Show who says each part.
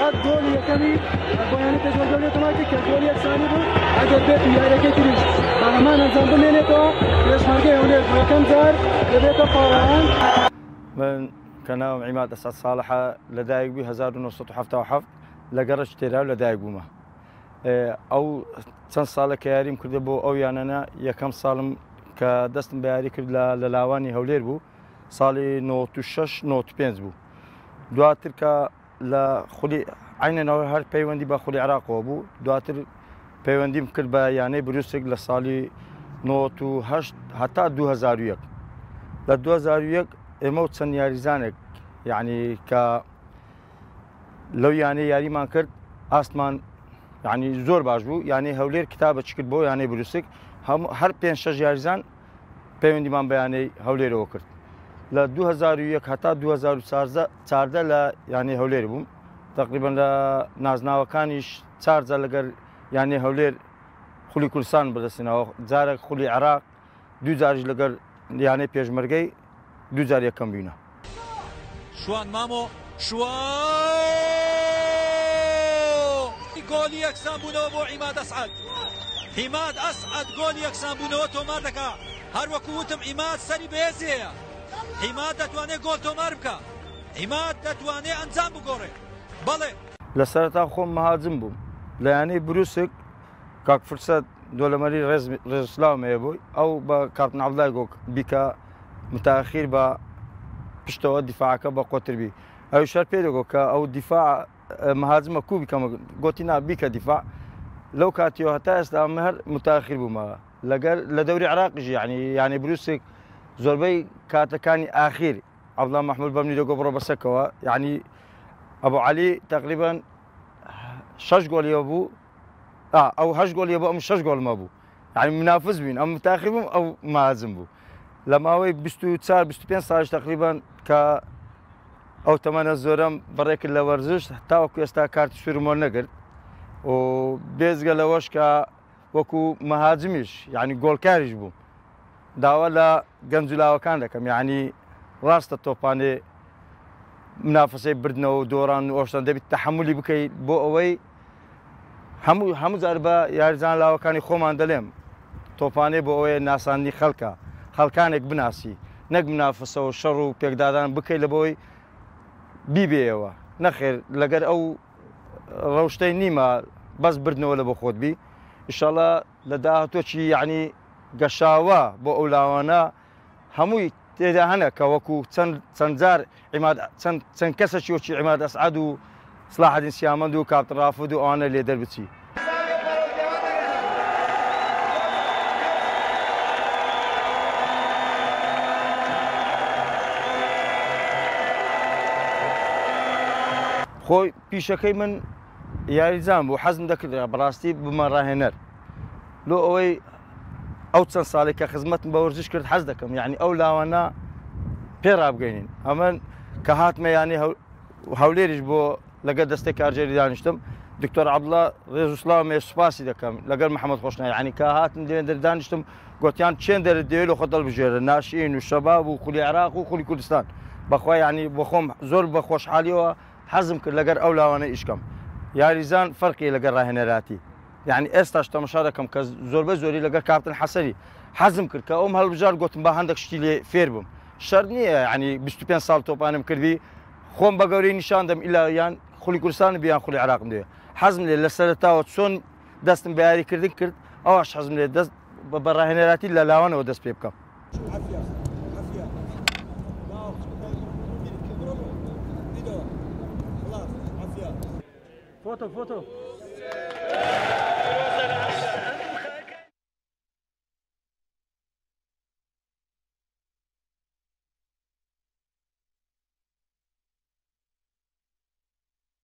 Speaker 1: اسعد جول یکمی بایانی پێشوە جۆلی ئۆتۆماتیک کە گۆلی یەکسانی بوو ئەگەر بێت و یاریەکەی تریش بەهەمان ئەنجام بمێنێتەوە پێشمەرگەی هەولێر بۆ یەکەم جار دەبێتە پاڵەوان.
Speaker 2: من كناوم عماد أسعد صالحة لدايق بي 1977 لقرش تيراو لدايق بوما أو چەند ساڵە کە یاریم کرده بۆ ئەو یانەنە یەکەم ساڵم کە دەستم بە یاری کرد لە لاوانی هەولێر بوو ساڵی 96-95 بوو. دواتر کە لە خولی عینەوە هەر پەیوەندی بە خولی عێراقەوە بوو. دواتر پەیوەندیم کرد بە یانەی بروسێک لە ساڵی 98 هەتا 2001. لە 2001 ئێمە و چەند یاریزانێک یعنی کە لەو یانەی یاریمان کرد ئاستمان یعنی زۆر باش بوو. یعنی هەولێر کتابە کرد بۆ یانەی بروسێک هەر 5-6 یاریزان پەیوەندیمان بە یانەی هەولێرەوە کرد. لە 2001 هەتا 2014 لە یانەی هەولێر بووم. تقریبا لە نازناوەکانیش 4 جار لەگەر یانەی هەولێر خولی کوردستان بەدەستێنەوە. جارێک خولی عێراق 2 جاریش لەگەر یانەی پێشمەرگەی 2 جار یەکەم بووینە.
Speaker 3: شوان مامۆ شوان گۆلی یەکسان بوونەوە بۆ عیماد ئەسعەد. عیماد ئەسعەد گۆلی یەکسان بوونەوە تۆمار دەکا. هەر وەکو وتم عیماد سەری بەهێزەیە. عیماد دەتوانێت گۆڵ تۆمار بکە. عیماد دەتوانێت ئەنجام بگۆڕێ. بەڵێ
Speaker 2: لە سەرەتا خۆم مەهاجم بووم لە یانەی بروسێک کاک فرسەت دۆلەمەری ڕێزسلااومەیە بووی ئەو بە کاپتن عەبدوڵای گۆک بیکە متاخیر بە پشتەوە دیفاعەکە بە قۆتربی ئەو شەر پێ دەگۆ کە ئەو دیفاع مەهاجمە کوو بیکەمە گوتی نا بیکە دیفاع. لەو کاتیەوە هەتا ئێستا ئەمە هەر متاخیر بوومەوە لەگەر لە دەوری عێراقیژی یعنی بروسێک زۆربەی کاتەکانی ئاخیر عەبدوڵا مەحموود بەمنی دەگۆ بڕۆ بەسەرکەوە. یعنی ئەبوو عەلی تقریبا 6 گۆڵیەوە بوو ئەو 8 گۆڵیە بوو ئەم 6 گۆڵمە بوو. یعنی منافس بووین ئەم متاخیر بووم ئەو مەهاجم بوو. لە ماوەی 24-25 ساڵش تقریبا کە ئەو تەمەنە زۆرم بەڕێکرد لە وەرزش تاوەکو ئێستا کارتی سوورم وەرنەگرت و بێزگە لەوەش کە وەکو مەهاجمیش یعنی گۆڵکاریش بوو. داوا لە گەنجولاوەکان دەکەم یعنی ڕاستە تۆپانێ منافسەی بردنەوە و دۆڕان و ئۆشتان دەبێت تەحملی بکەیت بۆ ئەوەی هەموو جار بە یاریزان لاوەکانی خۆمان دەڵێم تۆپانێ بۆ ئەوەیە ناسانی خەڵکە خەڵکانێک بناسی نەک منافسەوە شەڕ و پێکدادان بکەیت لە بۆی بیبێەوە نەخێر لەگەر ئەو ڕەوشتەی نیمە بەس بردنەوە لە بۆ خۆت بی. ئینشاڵڵا لە داهاتۆکی یعنی گەشاوە بۆ ئەو لاوانە هەمووی تێدا هەنە کە وەکو چەند جار چەند کەسێکی وەکی عیماد ئەسعەد و سلاحەدین سیامەند و کاپتن ڕافود و ئەوانە لێ دەربچی. خۆی پیشەکەی من یاریزان بوو حەزم دەکرد بەڕاستی بمە ڕاهێنەر لۆ ئەوەی ئەو چەند ساڵێک کە خزمەتم بە وەرزش کرد حەز دەکەم یعنی ئەو لاوانە پێ ڕابگەینین. ئەمە کە هاتمە یانی هەولێریش بۆ لەگەر دەستەی کارژێری دانیشتم دکتۆر عەبدوڵا ڕێزوسلااومێ سوپاسی دەکەم لەگەر محەممەد خۆشنای یعنی کە هاتم دێندەر دانیشتم گوتیان چێن دەرت دەوێت لە خۆ دڵبژێرە ناشئین و شەباب و خولی عێراق و خولی کوردستان بەخوا یعنی بۆ خۆم زۆر بە خۆشحالیەوە حەزم کرد لەگەر ئەو لاوانە ئیشکەم. یاریزان فەرقی لەگەر ڕاهێنەراتی یعنی ئێستاش تەماشا دەکەم کە زۆربەی زۆری لەگەر کاپتن حەسەری حەزم کرد کە ئەوم هەڵبژار گوتم بە هەندێک شتی لێ فێر بم. شەر نییە یعنی 25 ساڵ تۆپانم کردی خۆم بە گەورەی نیشان دەم ئیلا یان خولی کوردستان بیان خولی عێراقم دەوێت. حەزم لێ لە سەرەتاوە چۆن دەستم بە یاریکردن کرد ئەوەش حەزم لێ دەست بە ڕاهێنەراتی لە لاوانەوە دەست پێ بکەم.
Speaker 1: فۆتۆ